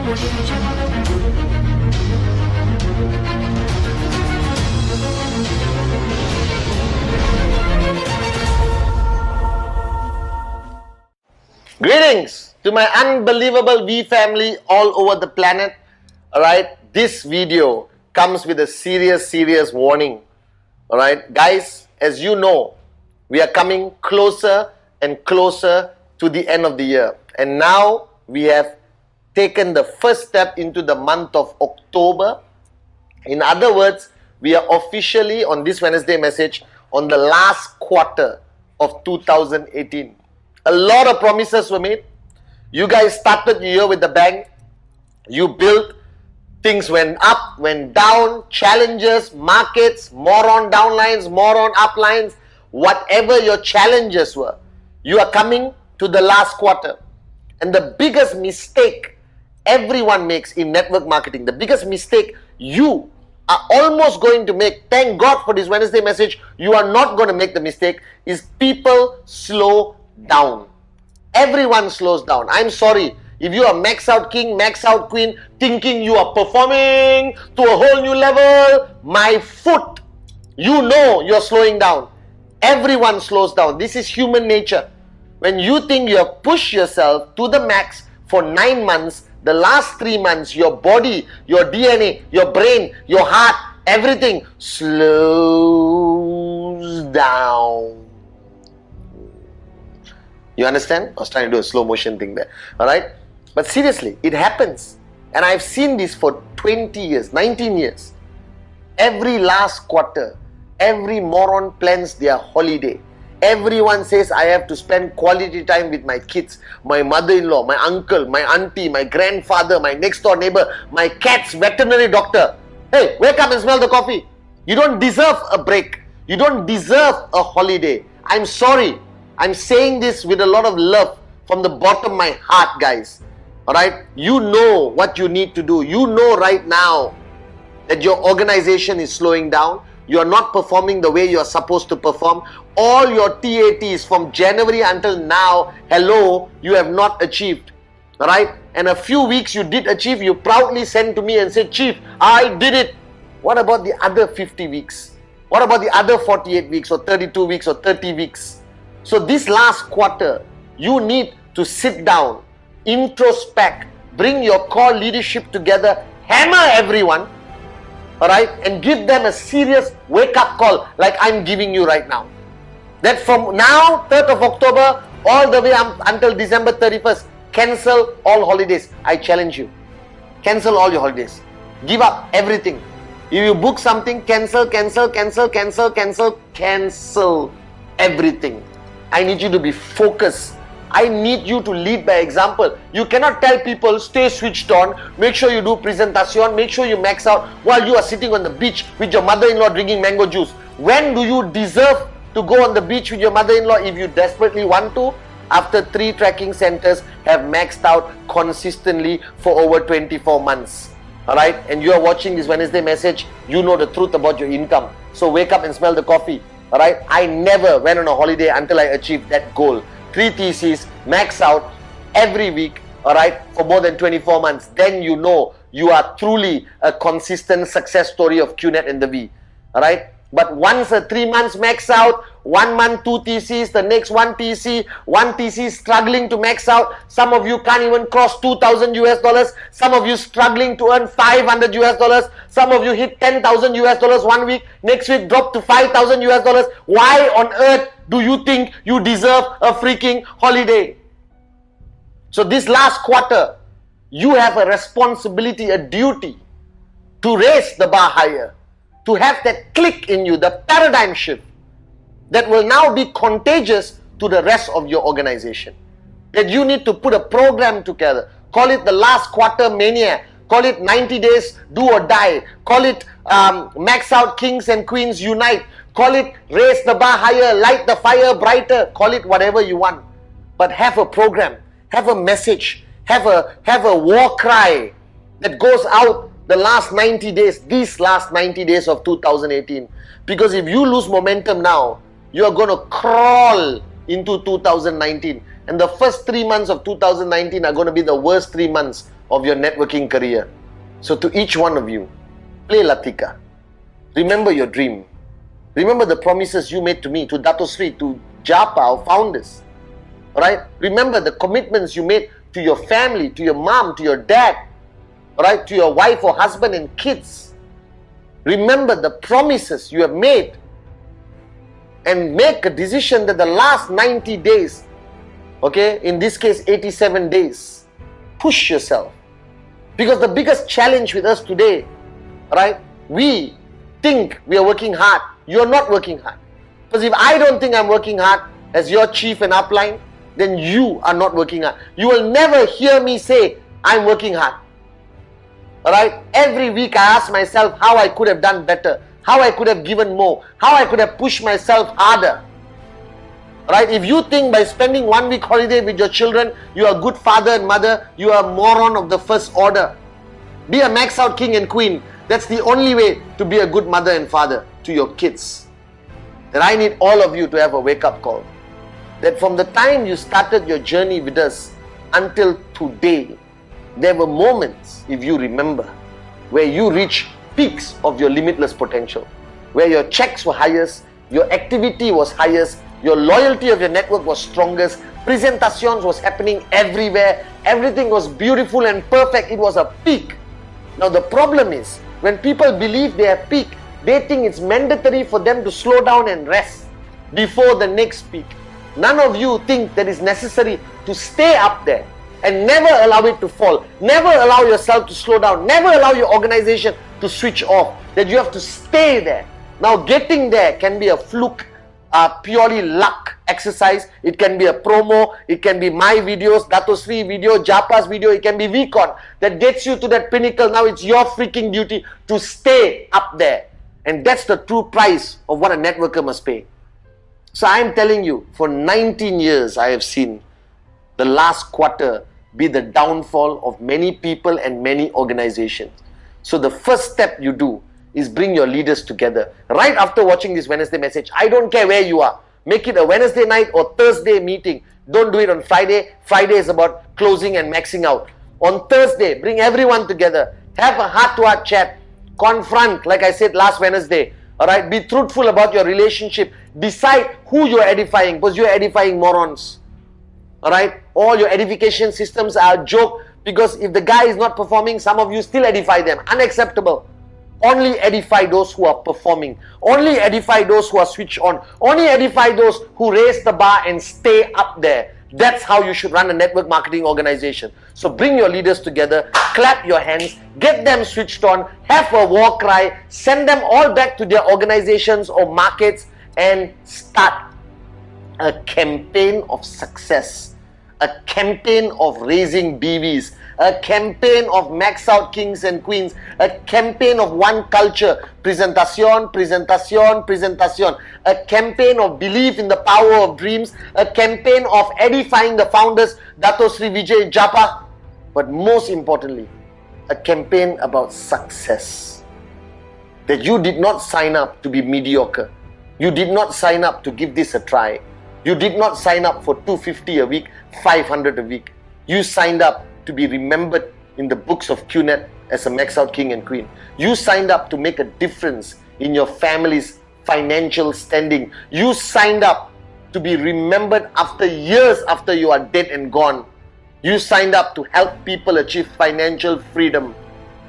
Greetings to my unbelievable V family all over the planet. Alright, this video comes with a serious warning. Alright, guys, as you know, we are coming closer and closer to the end of the year. And now we have taken the first step into the month of October. In other words, we are officially on this Wednesday message on the last quarter of 2018. A lot of promises were made. You guys started the year with a bang. You built. Things went up, went down, challenges, markets, more on downlines, more on uplines. Whatever your challenges were, you are coming to the last quarter. And the biggest mistake everyone makes in network marketing, the biggest mistake you are almost going to make, thank God for this Wednesday message, you are not going to make the mistake, is people slow down. Everyone slows down. I'm sorry. If you are max out king, max out queen, thinking you are performing to a whole new level, my foot, you know you're slowing down. Everyone slows down. This is human nature. When you think you have pushed yourself to the max for 9 months, the last 3 months, your body, your DNA, your brain, your heart, everything slows down. You understand? I was trying to do a slow motion thing there. Alright? But seriously, it happens. And I've seen this for 20 years, 19 years. Every last quarter, every moron plans their holiday. Everyone says, I have to spend quality time with my kids, my mother-in-law, my uncle, my auntie, my grandfather, my next-door neighbor, my cat's veterinary doctor. Hey, wake up and smell the coffee. You don't deserve a break. You don't deserve a holiday. I'm sorry. I'm saying this with a lot of love from the bottom of my heart, guys. Alright? You know what you need to do. You know right now that your organization is slowing down. You are not performing the way you are supposed to perform. All your TATs from January until now, hello, you have not achieved. Alright? And a few weeks you did achieve, you proudly sent to me and said, Chief, I did it. What about the other 50 weeks? What about the other 48 weeks or 32 weeks or 30 weeks? So this last quarter, you need to sit down, introspect, bring your core leadership together, hammer everyone, alright, and give them a serious wake-up call like I'm giving you right now. That from now, 3rd of October, all the way until December 31st, cancel all holidays. I challenge you. Cancel all your holidays. Give up everything. If you book something, cancel everything. I need you to be focused. I need you to lead by example. You cannot tell people, stay switched on, make sure you do presentation, make sure you max out while you are sitting on the beach with your mother-in-law drinking mango juice. When do you deserve to go on the beach with your mother-in-law if you desperately want to? After 3 tracking centers have maxed out consistently for over 24 months. Alright? And you are watching this Wednesday message, you know the truth about your income. So wake up and smell the coffee. Alright, I never went on a holiday until I achieved that goal. 3 theses, max out every week, alright, for more than 24 months. Then you know you are truly a consistent success story of Qnet and the V. Alright, but once a 3 months max out, 1 month 2 theses, the next 1 TC, 1 TC struggling to max out. Some of you can't even cross 2,000 US dollars. Some of you struggling to earn 500 US dollars. Some of you hit 10,000 US dollars 1 week. Next week drop to 5,000 US dollars. Why on earth do you think you deserve a freaking holiday? So this last quarter, you have a responsibility, a duty to raise the bar higher, to have that click in you, the paradigm shift that will now be contagious to the rest of your organization. That you need to put a program together. Call it the last quarter mania. Call it 90 days do or die. Call it max out kings and queens unite. Call it raise the bar higher, light the fire brighter. Call it whatever you want. But have a program, have a message, have a war cry that goes out the last 90 days, these last 90 days of 2018. Because if you lose momentum now, you are going to crawl into 2019. And the first 3 months of 2019 are going to be the worst 3 months of your networking career. So to each one of you, play Latika. Remember your dream. Remember the promises you made to me, to Dato Sri, to Japa, our founders. Alright? Remember the commitments you made to your family, to your mom, to your dad, alright, to your wife or husband and kids. Remember the promises you have made and make a decision that the last 90 days, okay, in this case 87 days, push yourself. Because the biggest challenge with us today, right, we think we are working hard. You're not working hard. Because if I don't think I'm working hard as your chief and upline, then you are not working hard. You will never hear me say, I'm working hard. Alright? Every week I ask myself how I could have done better, how I could have given more, how I could have pushed myself harder. Alright? If you think by spending 1 week holiday with your children, you are a good father and mother, you are a moron of the first order. Be a max out king and queen. That's the only way to be a good mother and father to your kids. That I need all of you to have a wake-up call. That from the time you started your journey with us until today, there were moments, if you remember, where you reached peaks of your limitless potential, where your checks were highest, your activity was highest, your loyalty of your network was strongest, presentations was happening everywhere, everything was beautiful and perfect, it was a peak. Now the problem is, when people believe they have peak, they think it's mandatory for them to slow down and rest before the next peak. None of you think that it's necessary to stay up there and never allow it to fall. Never allow yourself to slow down. Never allow your organization to switch off. That you have to stay there. Now getting there can be a fluke, purely luck exercise. It can be a promo. It can be my videos, Dato Sri video, Japa's video. It can be VCon that gets you to that pinnacle. Now it's your freaking duty to stay up there. And that's the true price of what a networker must pay. So I'm telling you, for 19 years I have seen the last quarter be the downfall of many people and many organizations. So the first step you do is bring your leaders together. Right after watching this Wednesday message, I don't care where you are. Make it a Wednesday night or Thursday meeting. Don't do it on Friday. Friday is about closing and maxing out. On Thursday, bring everyone together. Have a heart-to-heart chat. Confront, like I said last Wednesday. Alright, be truthful about your relationship. Decide who you're edifying, because you're edifying morons. Alright, all your edification systems are a joke, because if the guy is not performing, some of you still edify them. Unacceptable. Only edify those who are performing. Only edify those who are switched on. Only edify those who raise the bar and stay up there. That's how you should run a network marketing organization. So bring your leaders together, clap your hands, get them switched on, have a war cry, send them all back to their organizations or markets and start a campaign of success, a campaign of raising BVs, a campaign of max out kings and queens, a campaign of one culture, presentation, presentation, presentation, a campaign of belief in the power of dreams, a campaign of edifying the founders, Dato Sri Vijay Japa, but most importantly, a campaign about success. That you did not sign up to be mediocre. You did not sign up to give this a try. You did not sign up for $250 a week, $500 a week. You signed up to be remembered in the books of Qnet as a max out king and queen. You signed up to make a difference in your family's financial standing. You signed up to be remembered after years after you are dead and gone. You signed up to help people achieve financial freedom,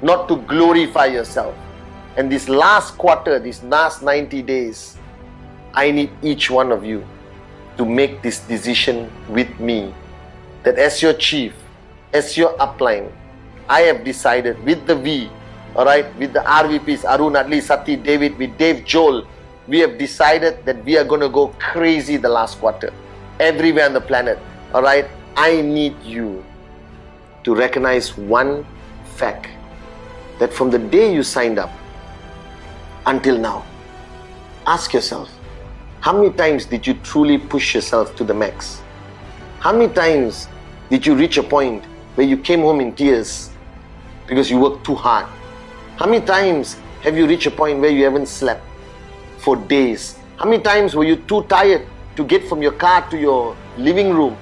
not to glorify yourself. And this last quarter, these last 90 days, I need each one of you to make this decision with me, that as your chief, as your upline, I have decided with the V, alright, with the RVPs, Arun, Adli, Sati, David, with Dave, Joel, we have decided that we are going to go crazy the last quarter, everywhere on the planet, alright. I need you to recognize one fact, that from the day you signed up until now, ask yourself, how many times did you truly push yourself to the max? How many times did you reach a point where you came home in tears because you worked too hard? How many times have you reached a point where you haven't slept for days? How many times were you too tired to get from your car to your living room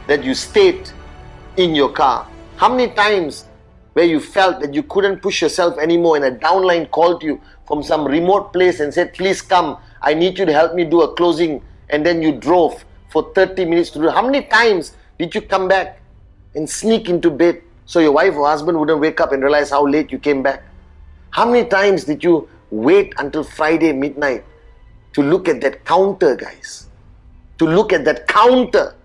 that you stayed in your car? How many times where you felt that you couldn't push yourself anymore and a downline called you from some remote place and said, please come, I need you to help me do a closing, and then you drove for 30 minutes to do it. How many times did you come back and sneak into bed so your wife or husband wouldn't wake up and realize how late you came back? How many times did you wait until Friday midnight to look at that counter, guys? To look at that counter,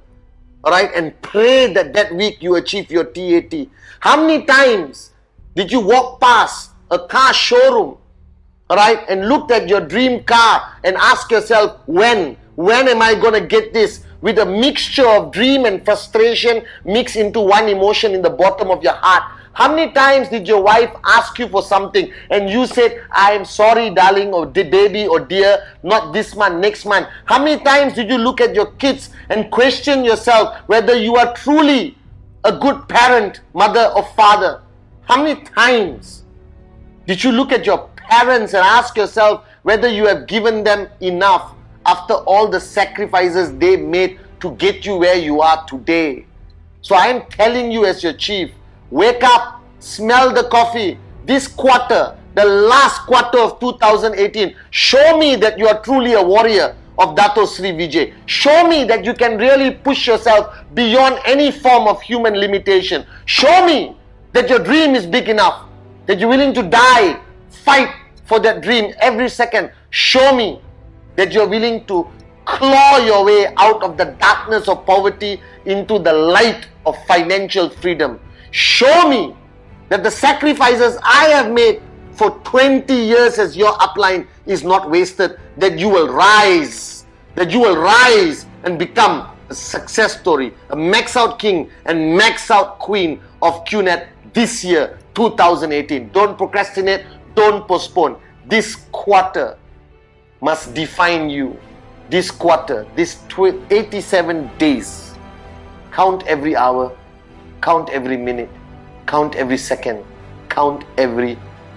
all right, and pray that that week you achieve your TAT. How many times did you walk past a car showroom, all right, and looked at your dream car and ask yourself, when am I going to get this? With a mixture of dream and frustration mixed into one emotion in the bottom of your heart. How many times did your wife ask you for something and you said, I am sorry, darling, or baby, or dear, not this month, next month? How many times did you look at your kids and question yourself whether you are truly a good parent, mother or father? How many times did you look at your parents and ask yourself whether you have given them enough after all the sacrifices they made to get you where you are today? So I am telling you as your chief, wake up, smell the coffee. This quarter, the last quarter of 2018, show me that you are truly a warrior of Dato Sri Vijay. Show me that you can really push yourself beyond any form of human limitation. Show me that your dream is big enough, that you're willing to die, fight for that dream every second. Show me that you're willing to claw your way out of the darkness of poverty into the light of financial freedom. Show me that the sacrifices I have made for 20 years as your upline is not wasted, that you will rise, and become a success story, a max out king and max out queen of Qnet this year, 2018. Don't procrastinate, don't postpone. This quarter must define you. This quarter, this 87 days, count every hour, count every minute, count every second, count every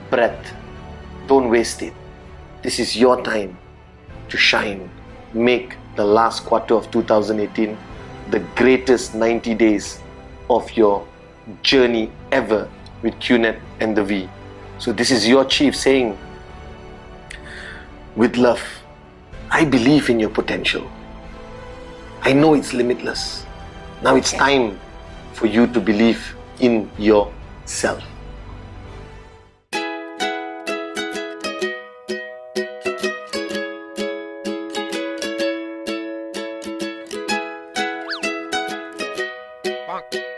breath. Don't waste it. This is your time to shine. Make the last quarter of 2018 the greatest 90 days of your journey ever with Qnet and the V. So this is your chief saying, with love, I believe in your potential. I know it's limitless. Now it's time for you to believe in yourself. Bonk.